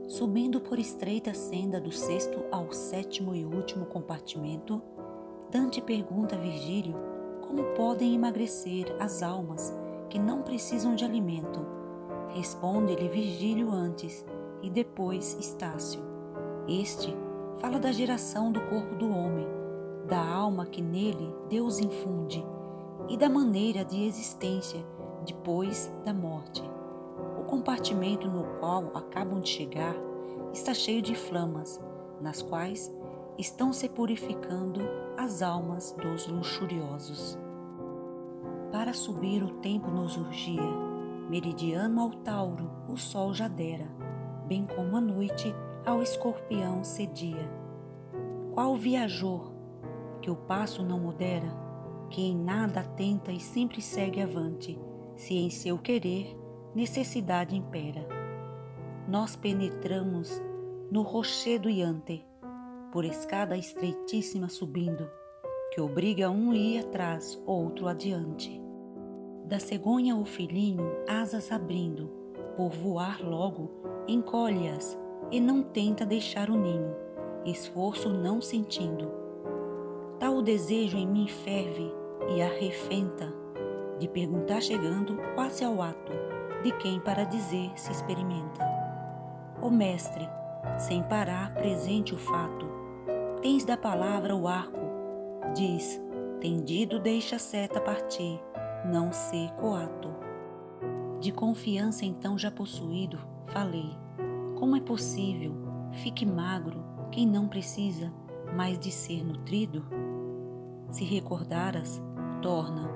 Subindo por estreita senda do sexto ao sétimo e último compartimento, Dante pergunta a Virgílio como podem emagrecer as almas que não precisam de alimento. Responde-lhe Virgílio antes e depois Estácio. Este fala da geração do corpo do homem, da alma que nele Deus infunde e da maneira de existência depois da morte. O compartimento no qual acabam de chegar está cheio de flamas, nas quais estão se purificando as almas dos luxuriosos. Para subir o tempo nos urgia, meridiano ao Tauro o sol já dera, bem como a noite ao Escorpião cedia. Qual viajor que o passo não modera, que em nada atenta e sempre segue avante, se em seu querer necessidade impera. Nós penetramos no rochedo iante, por escada estreitíssima subindo, que obriga um ir atrás, outro adiante. Da cegonha o filhinho, asas abrindo, por voar logo, encolhe-as e não tenta deixar o ninho, esforço não sentindo. Tal o desejo em mim ferve e arrefenta, de perguntar chegando quase ao ato, de quem para dizer se experimenta. Ó mestre, sem parar presente o fato, tens da palavra o arco, diz, tendido deixa a seta partir, não ser coato. De confiança então já possuído, falei, como é possível, fique magro quem não precisa mais de ser nutrido? Se recordaras, torna,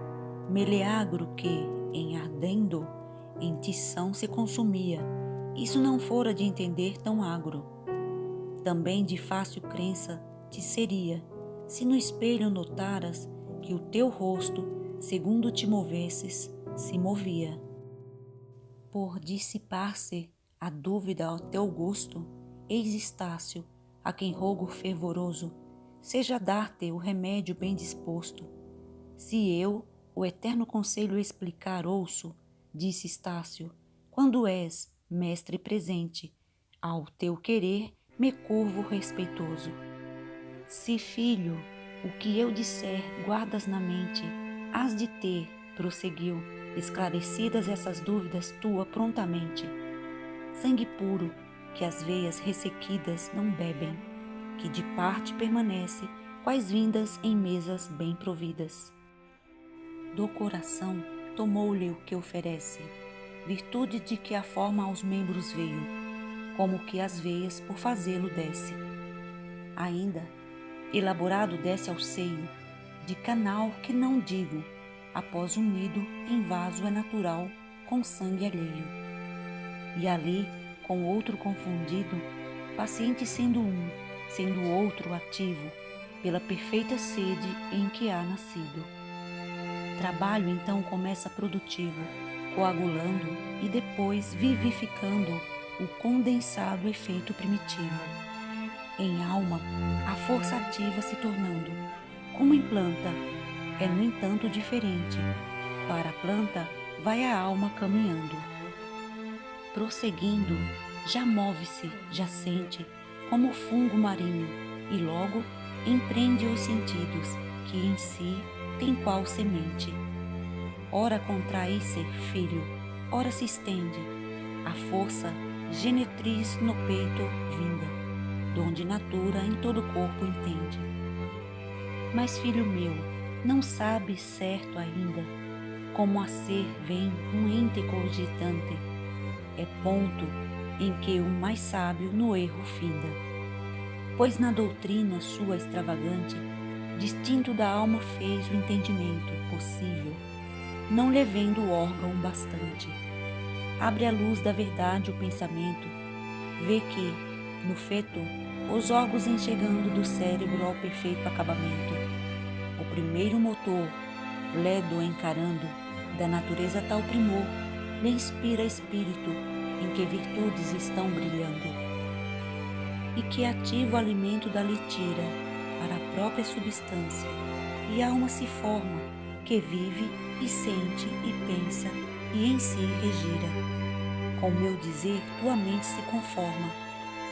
meleagro que, em ardendo, em tição se consumia, isso não fora de entender tão agro. Também de fácil crença te seria, se no espelho notaras que o teu rosto, segundo te movesses, se movia. Por dissipar-se a dúvida ao teu gosto, eis Estácio, a quem rogo fervoroso, seja dar-te o remédio bem disposto. Se eu o eterno conselho explicar ouço, disse Estácio, quando és, mestre presente, ao teu querer me curvo respeitoso. Se, filho, o que eu disser guardas na mente, hás de ter, prosseguiu, esclarecidas essas dúvidas tua prontamente. Sangue puro, que as veias ressequidas não bebem, que de parte permanece, quais vindas em mesas bem providas. Do coração tomou-lhe o que oferece, virtude de que a forma aos membros veio, como que as veias por fazê-lo desce. Ainda, elaborado desce ao seio, de canal que não digo, após unido em vaso é natural, com sangue alheio. E ali, com outro confundido, paciente sendo um, sendo outro ativo, pela perfeita sede em que há nascido. Trabalho então começa produtivo, coagulando e depois vivificando o condensado efeito primitivo. Em alma, a força ativa se tornando, como em planta, é no entanto diferente. Para a planta vai a alma caminhando. Prosseguindo, já move-se, já sente, como o fungo marinho, e logo empreende os sentidos, que em si tem qual semente. Ora contrai-se, filho, ora se estende, a força genetriz no peito vinda, donde natura em todo o corpo entende. Mas, filho meu, não sabes certo ainda, como a ser vem um ente cogitante, é ponto em que o mais sábio no erro finda. Pois na doutrina sua extravagante, distinto da alma fez o entendimento possível, não lhe vendo o órgão bastante. Abre à luz da verdade o pensamento, vê que, no feto, os órgãos enxergando do cérebro ao perfeito acabamento, o primeiro motor, ledo encarando, da natureza tal primor, lhe inspira espírito em que virtudes estão brilhando, e que ativo alimento dali tira para a própria substância, e a alma se forma, que vive e sente e pensa e em si regira. Com meu dizer tua mente se conforma,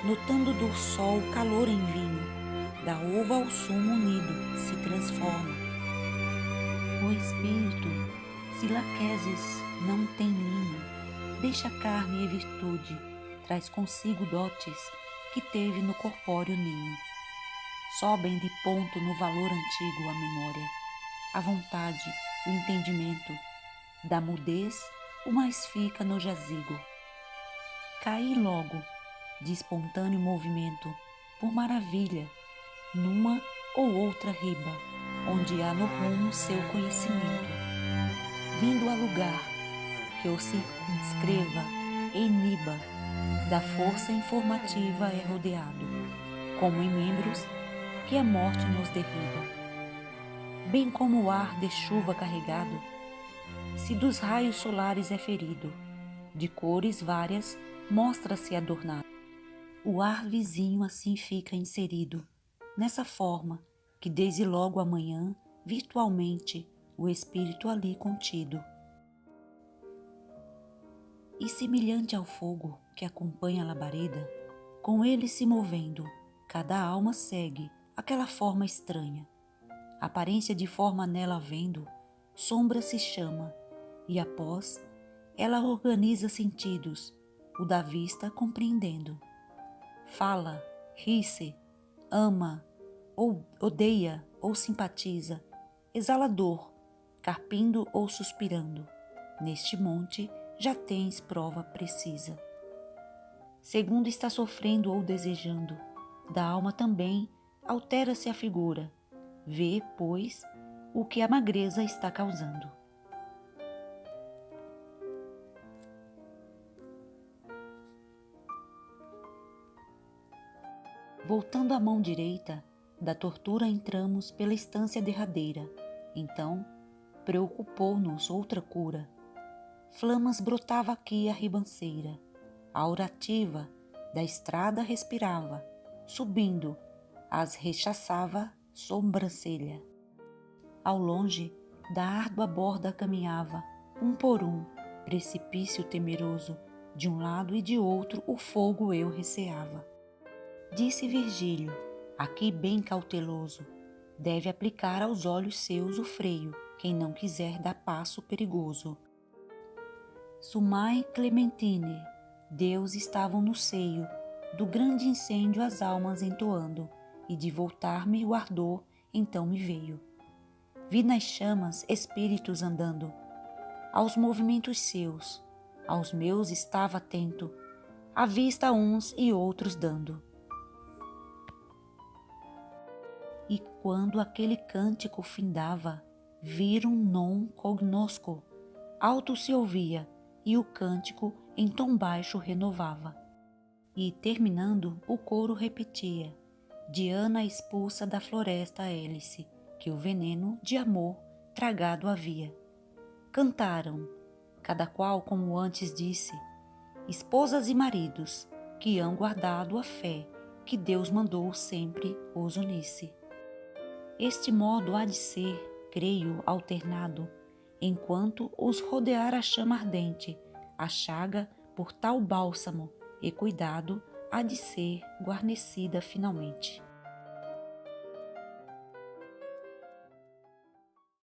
notando do sol o calor em vinho, da uva ao sumo unido se transforma. O espírito, se laqueses não tem linho, deixa carne e virtude, traz consigo dotes que teve no corpóreo ninho. Sobem de ponto no valor antigo a memória, a vontade, o entendimento, da mudez o mais fica no jazigo. Caí logo, de espontâneo movimento, por maravilha, numa ou outra riba, onde há no rumo seu conhecimento, vindo a lugar que o circunscreva e iniba, da força informativa é rodeado, como em membros que a morte nos derriba. Bem como o ar de chuva carregado, se dos raios solares é ferido, de cores várias mostra-se adornado. O ar vizinho assim fica inserido, nessa forma que desde logo amanhã, virtualmente, o espírito ali contido. E semelhante ao fogo que acompanha a labareda, com ele se movendo, cada alma segue aquela forma estranha. Aparência de forma nela havendo, sombra se chama, e após, ela organiza sentidos, o da vista compreendendo. Fala, ri-se, ama, ou odeia ou simpatiza, exala dor, carpindo ou suspirando. Neste monte já tens prova precisa. Segundo está sofrendo ou desejando, da alma também altera-se a figura. Vê, pois, o que a magreza está causando. Voltando à mão direita, da tortura entramos pela estância derradeira. Então, preocupou-nos outra cura. Flamas brotava aqui a ribanceira. A aurativa da estrada respirava, subindo, as rechaçava sobrancelha. Ao longe, da árdua borda caminhava, um por um, precipício temeroso, de um lado e de outro o fogo eu receava. Disse Virgílio, aqui bem cauteloso, deve aplicar aos olhos seus o freio, quem não quiser dar passo perigoso. Sumai Clementine, Deus estavam no seio do grande incêndio as almas entoando, e de voltar-me o ardor então me veio. Vi nas chamas espíritos andando, aos movimentos seus, aos meus estava atento, à vista uns e outros dando. E quando aquele cântico findava, virum non cognosco, alto se ouvia, e o cântico em tom baixo renovava. E, terminando, o coro repetia, Diana expulsa da floresta a hélice, que o veneno de amor tragado havia. Cantaram, cada qual como antes disse, esposas e maridos, que hão guardado a fé, que Deus mandou sempre os unisse. Este modo há de ser, creio, alternado, enquanto os rodear a chama ardente, a chaga por tal bálsamo e cuidado há de ser guarnecida finalmente.